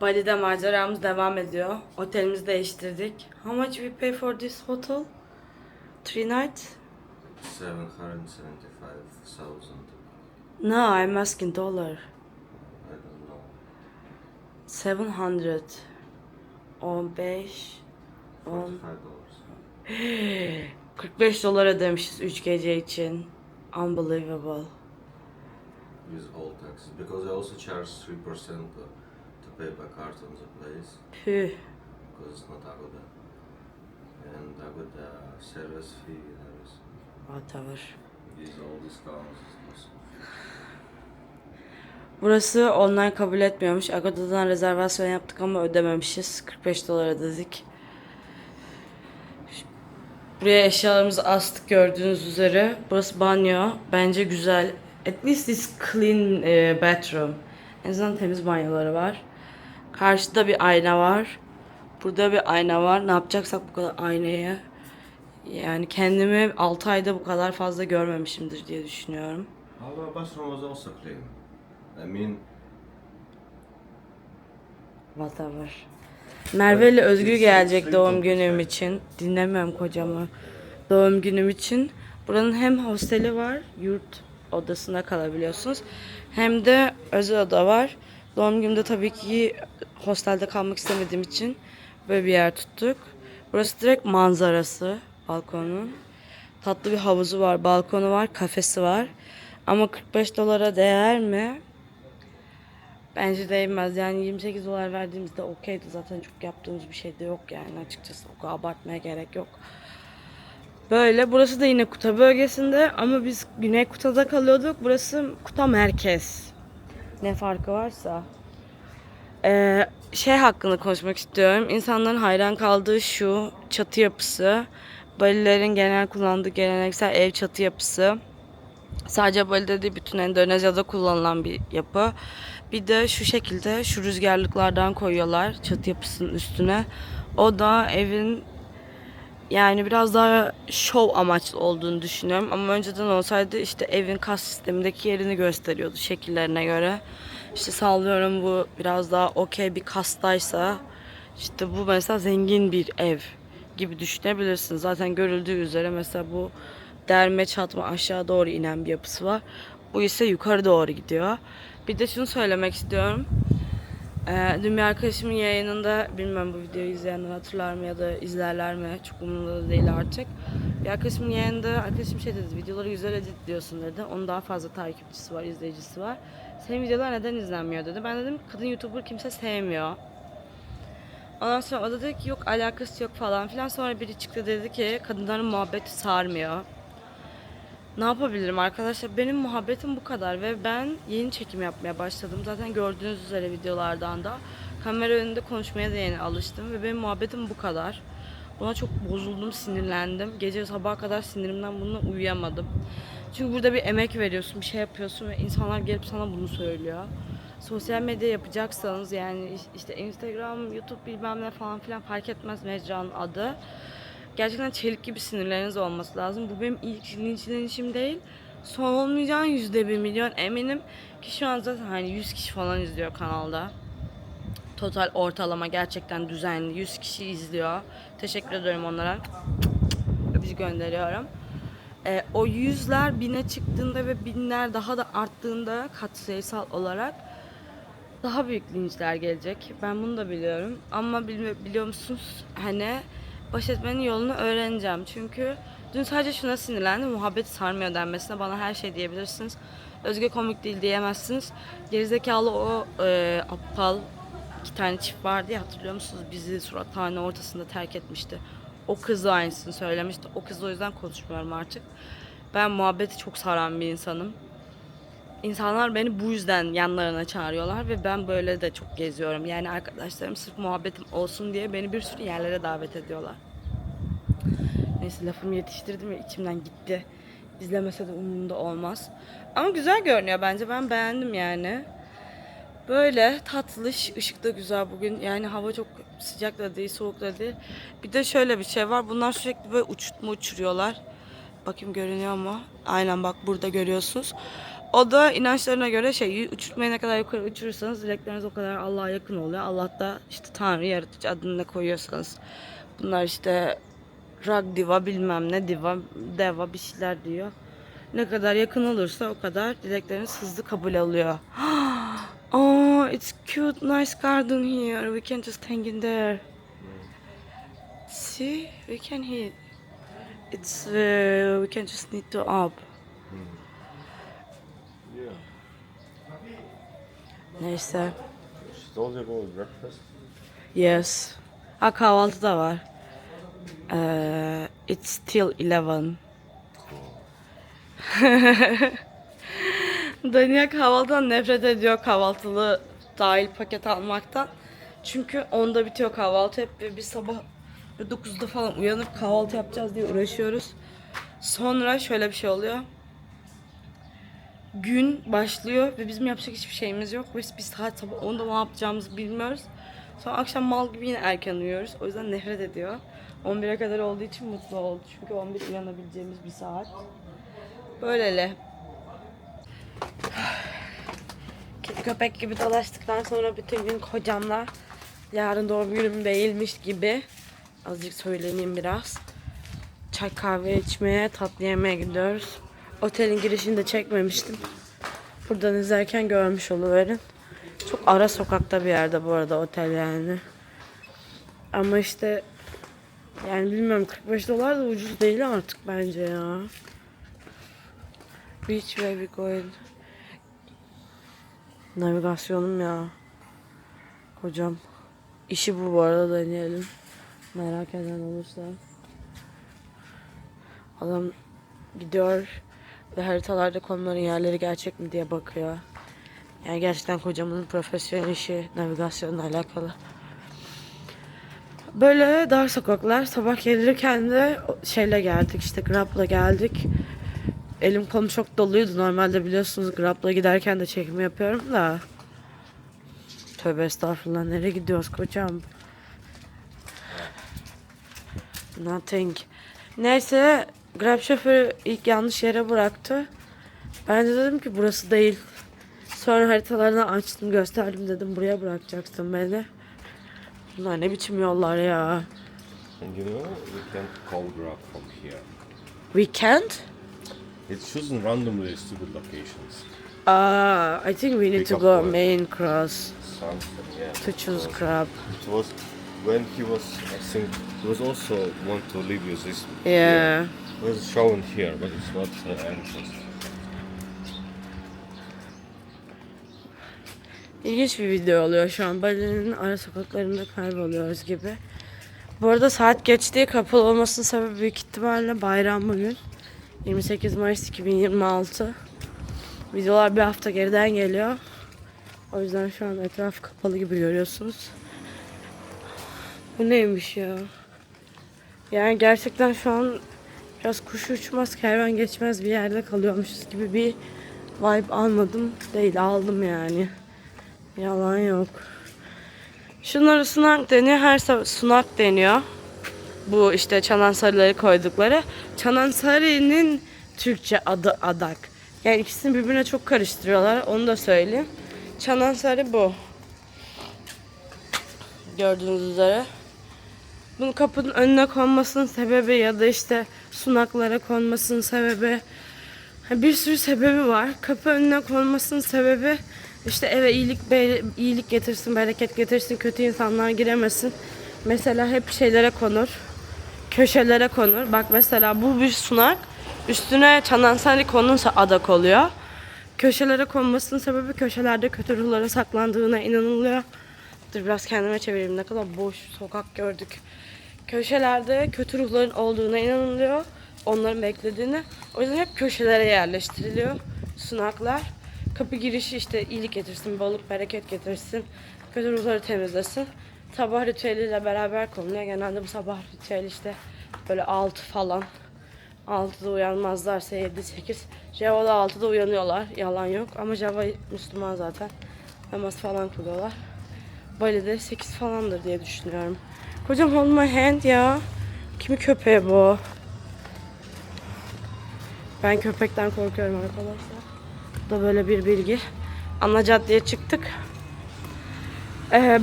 Bali'de maceramız devam ediyor. Otelimizi değiştirdik. How much we pay for this hotel? 3 nights? 775,000. No, I'm asking dollar. I don't know. 700. 15. 10. $45. 45 dolar ödemişiz 3 gece için. Unbelievable. With all taxes. Because I also charge 3% to pay by card on the place. Püh. Because it's not Agoda. And Agoda service fee and everything. Whatever. These all discounts. Burası online kabul etmiyormuş. Agoda'dan rezervasyon yaptık ama ödememişiz. 45 dolar ödedik. Buraya eşyalarımızı astık gördüğünüz üzere. Burası banyo. Bence güzel. At least it's clean bathroom. En azından temiz banyoları var. Karşıda bir ayna var. Burada bir ayna var. Ne yapacaksak bu kadar aynayı. Yani kendimi 6 ayda bu kadar fazla görmemişimdir diye düşünüyorum. Our bathroom was also clean. I mean, Whatever. Merve ile Özgür gelecek doğum günüm için. Dinlemiyorum kocamı. Doğum günüm için. Buranın hem hosteli var, yurt odasında kalabiliyorsunuz. Hem de özel oda var. Doğum günümde tabii ki hostelde kalmak istemediğim için böyle bir yer tuttuk. Burası direkt manzarası balkonun. Tatlı bir havuzu var, balkonu var, kafesi var. Ama 45 dolara değer mi? Bence değmez. Yani 28 dolar verdiğimizde okeydi. Zaten çok yaptığımız bir şey de yok yani açıkçası. O kadar abartmaya gerek yok. Böyle. Burası da yine Kuta bölgesinde ama biz Güney Kuta'da kalıyorduk. Burası Kuta merkez. Ne farkı varsa. Şey hakkında konuşmak istiyorum. İnsanların hayran kaldığı şu çatı yapısı. Balilerin genel kullandığı geleneksel ev çatı yapısı. Sadece Bali'de değil, bütün Endonezya'da kullanılan bir yapı. Bir de şu şekilde şu rüzgarlıklardan koyuyorlar çatı yapısının üstüne. O da evin yani biraz daha şov amaçlı olduğunu düşünüyorum. Ama önceden olsaydı işte evin kas sistemindeki yerini gösteriyordu şekillerine göre. İşte sallıyorum, bu biraz daha okey bir kastaysa işte bu mesela zengin bir ev gibi düşünebilirsiniz. Zaten görüldüğü üzere mesela bu derme çatma aşağı doğru inen bir yapısı var. Bu ise yukarı doğru gidiyor. Bir de şunu söylemek istiyorum. Dün bir arkadaşımın yayınında, bilmem bu videoyu izleyenler hatırlar mı ya da izlerler mi, çok umurumda da değil artık. Bir arkadaşımın yayınında arkadaşım şey dedi, videoları güzel edit diyorsun dedi. Onun daha fazla takipçisi var, izleyicisi var. Senin videolar neden izlenmiyor dedi. Ben dedim kadın YouTuber kimse sevmiyor. Ondan sonra o da dedi ki yok alakası yok falan filan. Sonra biri çıktı dedi ki kadınların muhabbeti sarmıyor. Ne yapabilirim arkadaşlar? Benim muhabbetim bu kadar ve ben yeni çekim yapmaya başladım. Zaten gördüğünüz üzere videolardan da kamera önünde konuşmaya da yeni alıştım ve benim muhabbetim bu kadar. Buna çok bozuldum, sinirlendim. Gece sabaha kadar sinirimden bununla uyuyamadım. Çünkü burada bir emek veriyorsun, bir şey yapıyorsun ve insanlar gelip sana bunu söylüyor. Sosyal medya yapacaksanız yani işte Instagram, YouTube bilmem ne falan filan fark etmez mecranın adı. Gerçekten çelik gibi sinirleriniz olması lazım. Bu benim ilk linçlenişim değil. Son olmayacağın %1 milyon eminim ki şu an zaten hani 100 kişi falan izliyor kanalda. Total ortalama gerçekten düzenli 100 kişi izliyor. Teşekkür ederim onlara. Öpücük gönderiyorum. O yüzler bine çıktığında ve binler daha da arttığında katsayısal olarak daha büyük linçler gelecek. Ben bunu da biliyorum. Ama biliyor musunuz? Hani baş etmenin yolunu öğreneceğim. Çünkü dün sadece şuna sinirlendim. Muhabbet sarmıyor denmesine bana her şey diyebilirsiniz. Özge komik değil diyemezsiniz. Gerizekalı o aptal 2 tane çift vardı ya, hatırlıyor musunuz? Bizi surathane ortasında terk etmişti. O kız da aynısını söylemişti. O kızla o yüzden konuşmuyorum artık. Ben muhabbeti çok saran bir insanım. İnsanlar beni bu yüzden yanlarına çağırıyorlar ve ben böyle de çok geziyorum. Yani arkadaşlarım sırf muhabbetim olsun diye beni bir sürü yerlere davet ediyorlar. Neyse, lafımı yetiştirdim ve içimden gitti. İzlemese de umurumda olmaz. Ama güzel görünüyor bence. Ben beğendim yani. Böyle tatlış, ışık da güzel bugün. Yani hava çok sıcak da değil, soğuk da değil. Bir de şöyle bir şey var. Bunlar sürekli böyle uçurtma uçuruyorlar. Bakayım görünüyor mu? Aynen bak, burada görüyorsunuz. O da inançlarına göre uçurtmayı ne kadar yukarı uçurursanız dilekleriniz o kadar Allah'a yakın oluyor. Allah da işte Tanrı, yaratıcı adını ne koyuyorsanız. Bunlar işte Ragdiva bilmem ne diva, deva bir şeyler diyor. Ne kadar yakın olursa o kadar dilekleriniz hızlı kabul oluyor. Oh, it's cute, nice garden here. We can just hang in there. See, we can hit. It's we can just need to up. Yeah. Neyse. She told you about breakfast? Yes. Ha, kahvaltı da var. It's still 11. Daniel kahvaltıdan nefret ediyor, kahvaltılı dahil paket almaktan. Çünkü 10'da bitiyor kahvaltı hep ve biz sabah 9'da falan uyanıp kahvaltı yapacağız diye uğraşıyoruz. Sonra şöyle bir şey oluyor. Gün başlıyor ve bizim yapacak hiçbir şeyimiz yok. Ve biz saat sabah 10'da ne yapacağımızı bilmiyoruz. Sonra akşam mal gibi yine erken uyuyoruz. O yüzden nefret ediyor. 11'e kadar olduğu için mutlu oldu. Çünkü 11 uyanabileceğimiz bir saat. Böylele. Kedi köpek gibi dolaştıktan sonra bütün gün kocamla yarın doğum günüm değilmiş gibi azıcık söyleneyim biraz. Çay kahve içmeye, tatlı yemeye gidiyoruz. Otelin girişini de çekmemiştim. Buradan izlerken görmüş oluverin. Çok ara sokakta bir yerde bu arada otel yani. Ama işte yani bilmiyorum, 45 dolar da ucuz değil artık bence ya. Which way we going? Navigasyonum ya. Kocam. İşi bu arada, deneyelim. Merak eden olursa. Adam gidiyor ve haritalarda konuların yerleri gerçek mi diye bakıyor. Yani gerçekten kocamın profesyonel işi navigasyonla alakalı. Böyle dar sokaklar. Sabah gelirken de şeyle geldik, işte Grab'la geldik. Elim kolum çok doluydu. Normalde biliyorsunuz Grab'la giderken de çekim yapıyorum da. Tövbe estağfurullah, nereye gidiyoruz kocam? Nothing. Neyse, Grab şoförü ilk yanlış yere bıraktı. Ben de dedim ki burası değil. Sonra haritalarını açtım, gösterdim, dedim buraya bırakacaksın beni. Bunlar ne biçim yollar ya. And you know, we can't call Grab from here. We can't? It chooses randomly stupid locations. I think we need Pick to up go point. main cross Something, yeah. to choose Grab. It was when he was, I think, he was also want to leave you this. Yeah. It was shown here, but it's not the entrance. İlginç bir video oluyor şu an. Bali'nin ara sokaklarında kayboluyoruz gibi. Bu arada saat geç diye kapalı olmasının sebebi büyük ihtimalle bayram bugün. 28 Mayıs 2026. Videolar bir hafta geriden geliyor. O yüzden şu an etraf kapalı gibi görüyorsunuz. Bu neymiş ya? Yani gerçekten şu an biraz kuş uçmaz, kervan geçmez bir yerde kalıyormuşuz gibi bir vibe almadım. Değil, aldım yani. Yalan yok. Şunlara sunak deniyor. Her sunak deniyor. Bu işte çanansarıları koydukları. Çanansarı'nın Türkçe adı adak. Yani ikisini birbirine çok karıştırıyorlar. Onu da söyleyeyim. Çanansarı bu. Gördüğünüz üzere. Bunun kapının önüne konmasının sebebi ya da işte sunaklara konmasının sebebi, bir sürü sebebi var. Kapı önüne konmasının sebebi işte eve iyilik getirsin, bereket getirsin, kötü insanlar giremesin. Mesela hep şeylere konur, köşelere konur. Bak mesela bu bir sunak, üstüne çanansarı konulsa adak oluyor. Köşelere konmasının sebebi köşelerde kötü ruhların saklandığına inanılıyor. Dur biraz kendime çevireyim, ne kadar boş sokak gördük. Köşelerde kötü ruhların olduğuna inanılıyor. Onların beklediğini. O yüzden hep köşelere yerleştiriliyor sunaklar. Kapı girişi işte iyilik getirsin, bolluk bereket getirsin, kötü ruhları temizlesin. Sabah ritüeliyle beraber konuluyor. Genelde bu sabah ritüeli işte böyle 6 falan. 6'da uyanmazlarsa 7-8. Java'da 6'da uyanıyorlar. Yalan yok. Ama Java Müslüman zaten. Namaz falan kılıyorlar. Bali'de 8 falandır diye düşünüyorum. Kocam hold my hand ya. Kimi köpeği bu? Ben köpekten korkuyorum arkadaşlar. Bu da böyle bir bilgi. Ana caddeye çıktık.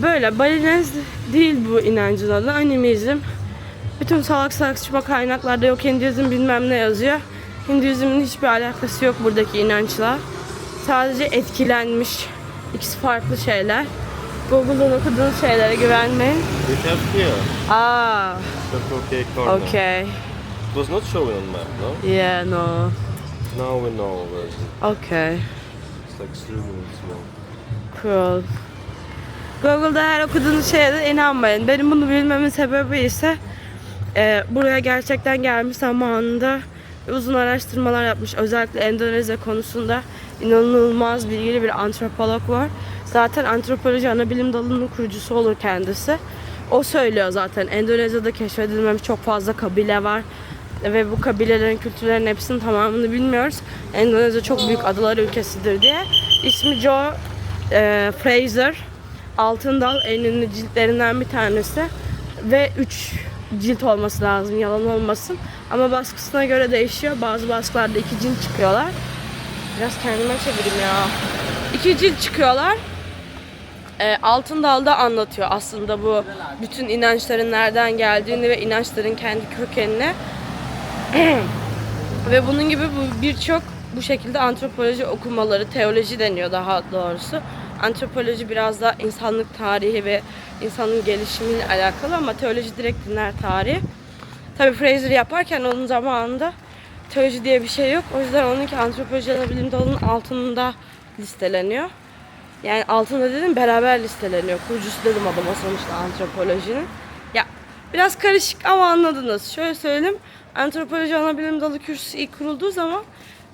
Böyle Balinez değil bu inancın adı. Animizm. Bütün salak saçma kaynaklarda yok Hinduizm bilmem ne yazıyor. Hinduizmin hiçbir alakası yok buradaki inançla. Sadece etkilenmiş. İkisi farklı şeyler. Google'dan okuduğunuz şeylere güvenmeyin. We have here Ah, Circle K corner. okay. It was not showing on map, no? Yeah, no. Now we know where it is. Okay. It's like 3 minutes more. Cool. Google'da her okuduğunuz şeye de inanmayın. Benim bunu bilmemin sebebi ise buraya gerçekten gelmiş zamanında uzun araştırmalar yapmış. Özellikle Endonezya konusunda inanılmaz bilgili bir antropolog var. Zaten antropoloji ana bilim dalının kurucusu olur kendisi. O söylüyor zaten. Endonezya'da keşfedilmemiş çok fazla kabile var. Ve bu kabilelerin kültürlerinin hepsinin tamamını bilmiyoruz. Endonezya çok büyük adalar ülkesidir diye. İsmi Joe Fraser. Altın Dal en ünlü ciltlerinden bir tanesi. Ve 3 cilt olması lazım, yalan olmasın. Ama baskısına göre değişiyor. Bazı baskılarda 2 cilt çıkıyorlar. Biraz kendime çevireyim ya. 2 cilt çıkıyorlar. Altın Dal'da anlatıyor aslında bu bütün inançların nereden geldiğini ve inançların kendi kökenini. Ve bunun gibi birçok bu şekilde antropoloji okumaları, teoloji deniyor daha doğrusu. Antropoloji biraz daha insanlık tarihi ve insanın gelişimiyle alakalı ama teoloji direkt dinler tarihi. Tabii Fraser yaparken onun zamanında teoloji diye bir şey yok. O yüzden onunki antropoloji ana bilim dalının altında listeleniyor. Yani altında dedim beraber listeleniyor. Kurucusu dedim adama sonuçta antropolojinin. Ya biraz karışık ama anladınız. Şöyle söyleyeyim. Antropoloji ana bilim dalı kürsüsü ilk kurulduğu zaman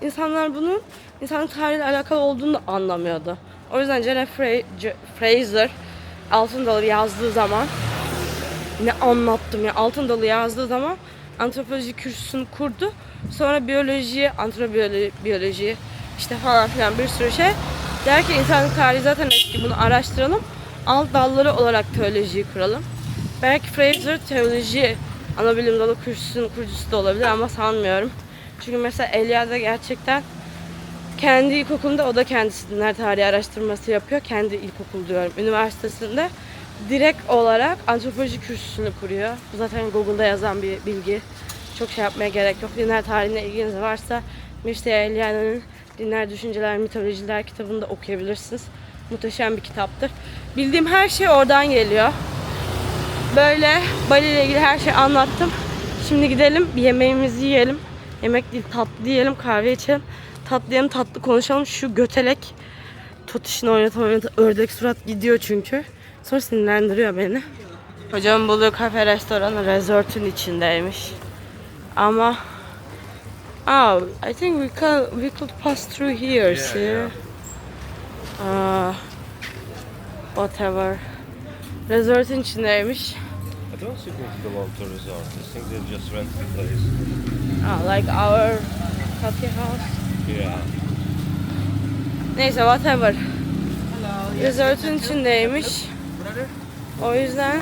insanlar bunun insanlık tarihiyle alakalı olduğunu da anlamıyordu. O yüzden Jennifer Fraser Altın Dalı yazdığı zaman ne anlattım ya Altın Dalı yazdığı zaman antropoloji kürsüsünü kurdu. Sonra biyoloji, antropobiyoloji işte falan filan bir sürü şey. Der ki insanlık tarihi zaten eski bunu araştıralım. Alt dalları olarak teolojiyi kuralım. Belki Fraser teoloji ana bilim dalı kürsüsünün kurucusu da olabilir ama sanmıyorum. Çünkü mesela Elia'da gerçekten kendi ilkokulunda o da kendisi dinler tarihi araştırması yapıyor. Kendi ilkokul diyorum. Üniversitesinde direkt olarak antropoloji kürsüsünü kuruyor. Bu zaten Google'da yazan bir bilgi. Çok şey yapmaya gerek yok. Dinler tarihine ilginiz varsa Mircea Elia'nın Dinler, Düşünceler, Mitolojiler kitabını da okuyabilirsiniz. Muhteşem bir kitaptır. Bildiğim her şey oradan geliyor. Böyle Bali ile ilgili her şeyi anlattım. Şimdi gidelim bir yemeğimizi yiyelim. Yemek değil tatlı yiyelim, kahve içelim. Tatlı yiyelim, tatlı konuşalım. Şu götelek tutuşunu oynata ördek surat gidiyor çünkü. Sonra sinirlendiriyor beni. Hocam bulduğu kafe restoranı resortun içindeymiş. Ama oh, I think we could pass through here, see? Whatever. Resortun içindeymiş. I don't think they belong to resort. I think they just rent the place. Like our coffee house. Yeah. Neyse whatever. Resortun içindeymiş. O yüzden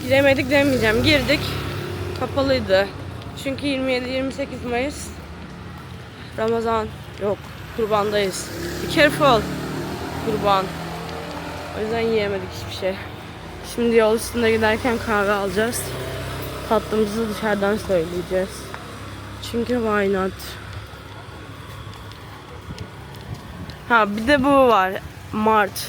giremedik demeyeceğim. Girdik. Kapalıydı. Çünkü 27-28 Mayıs Ramazan yok. Kurbandayız. Be careful. Kurban. O yüzden yiyemedik hiçbir şey. Şimdi yol üstünde giderken kahve alacağız. Tatlımızı dışarıdan söyleyeceğiz. Çünkü why not? Ha bir de bu var. Mart.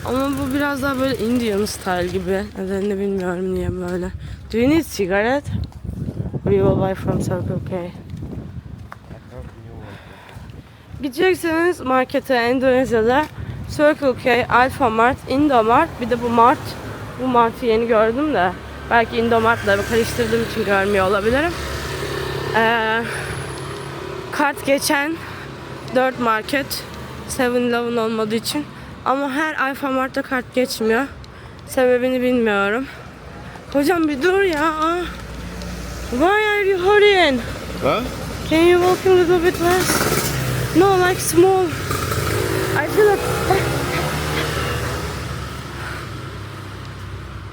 Ama bu biraz daha böyle Indian style gibi. Nedenini bilmiyorum niye böyle. Do you need cigarette? Or you will buy from Circle K? Gidecekseniz markete Endonezya'da Circle K, Alpha Mart, Indomart, bir de bu Mart. Bu Mart'ı yeni gördüm de belki Indomart'la karıştırdığım için görmüyor olabilirim. Kart geçen 4 market 7-Eleven olmadığı için ama her Alpha Mart'ta kart geçmiyor. Sebebini bilmiyorum. Hocam bir dur ya. Why are you hurrying? Huh? Can you walk a little bit less? No, like small. I feel like...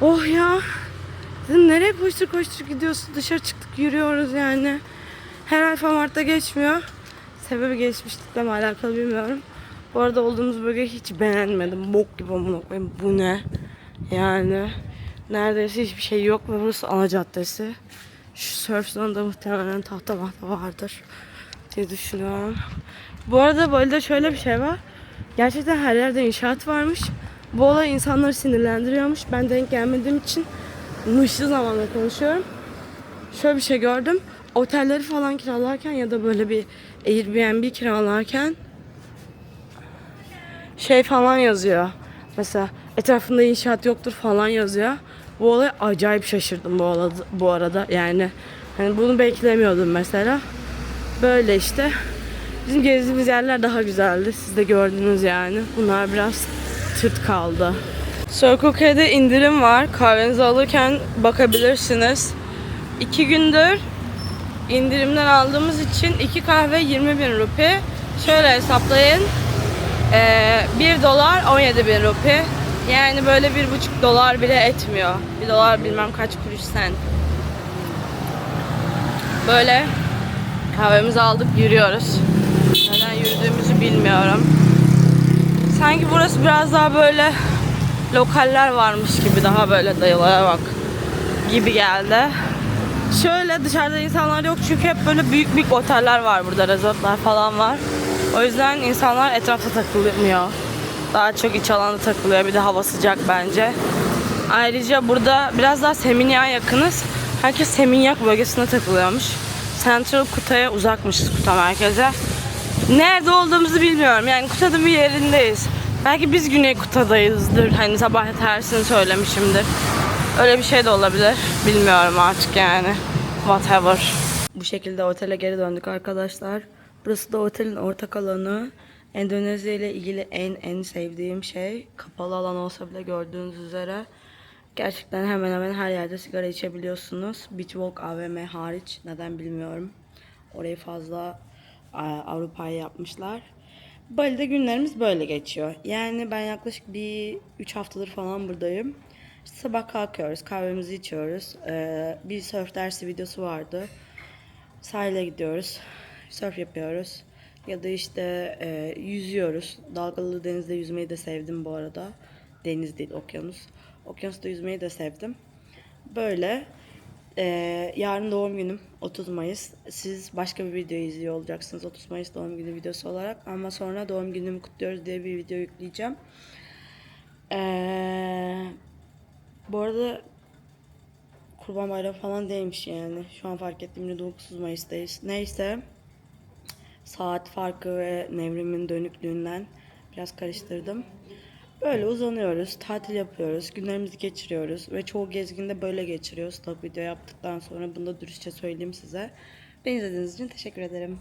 Oh ya. Dedim nereye koştur koştur gidiyorsun? Dışarı çıktık yürüyoruz yani. Her Alfa Mart'ta geçmiyor. Sebebi gelişmişlikle mi alakalı bilmiyorum. Bu arada olduğumuz bölgeyi hiç beğenmedim. Bok gibi amına koyayım. Bu ne? Yani neredeyse hiçbir şey yok ve burası ana caddesi. Şu surf zonda muhtemelen tahta vardır diye düşünüyorum. Bu arada Bali'de şöyle bir şey var. Gerçekten her yerde inşaat varmış. Bu olay insanları sinirlendiriyormuş. Ben denk gelmediğim için mışlı zamanla konuşuyorum. Şöyle bir şey gördüm. Otelleri falan kiralarken ya da böyle bir Airbnb kiralarken şey falan yazıyor. Mesela etrafında inşaat yoktur falan yazıyor. Bu olaya acayip şaşırdım bu arada. Yani hani bunu beklemiyordum mesela. Böyle işte. Bizim gezdiğimiz yerler daha güzeldi. Siz de gördünüz yani. Bunlar biraz tırt kaldı. Circle K'de indirim var. Kahvenizi alırken bakabilirsiniz. 2 gündür indirimden aldığımız için 2 kahve 20.000 rupi. Şöyle hesaplayın. 1 dolar 17.000 rupi. Yani böyle 1,5 dolar bile etmiyor. 1 dolar bilmem kaç kuruş sent. Böyle kahvemizi aldık, yürüyoruz. Neden yürüdüğümüzü bilmiyorum. Sanki burası biraz daha böyle lokaller varmış gibi, daha böyle dayılara bak gibi geldi. Şöyle dışarıda insanlar yok çünkü hep böyle büyük büyük oteller var burada, resortlar falan var. O yüzden insanlar etrafta takılmıyor. Daha çok iç alanda takılıyor. Bir de hava sıcak bence. Ayrıca burada biraz daha Seminyak yakınız. Herkes Seminyak bölgesine takılıyormuş. Central Kuta'ya uzakmışız, Kuta merkeze. Nerede olduğumuzu bilmiyorum. Yani Kuta'nın bir yerindeyiz. Belki biz Güney Kuta'dayızdır. Hani sabah tersini söylemişimdir. Öyle bir şey de olabilir. Bilmiyorum artık yani. Whatever. Bu şekilde otele geri döndük arkadaşlar. Burası da otelin ortak alanı. Endonezya ile ilgili en sevdiğim şey, kapalı alan olsa bile gördüğünüz üzere gerçekten hemen hemen her yerde sigara içebiliyorsunuz. Beach Walk AVM hariç. Neden bilmiyorum. Orayı fazla Avrupa'ya yapmışlar. Bali'de günlerimiz böyle geçiyor. Yani ben yaklaşık 3 haftadır falan buradayım. İşte sabah kalkıyoruz, kahvemizi içiyoruz. Bir surf dersi videosu vardı. Sahile gidiyoruz, surf yapıyoruz. Ya da işte yüzüyoruz. Dalgalı denizde yüzmeyi de sevdim bu arada. Deniz değil, okyanus. Okyanusta yüzmeyi de sevdim. Böyle. Yarın doğum günüm, 30 Mayıs. Siz başka bir video izliyor olacaksınız 30 Mayıs doğum günü videosu olarak. Ama sonra doğum günümü kutluyoruz diye bir video yükleyeceğim. Bu arada Kurban Bayramı falan değilmiş yani. Şu an fark ettiğimde 9 Mayıs'tayız. Neyse. Saat farkı ve nevrimin dönüklüğünden biraz karıştırdım. Böyle uzanıyoruz, tatil yapıyoruz, günlerimizi geçiriyoruz ve çoğu gezginde böyle geçiriyoruz. Tabii video yaptıktan sonra bunu da dürüstçe söyleyeyim size. Beni izlediğiniz için teşekkür ederim.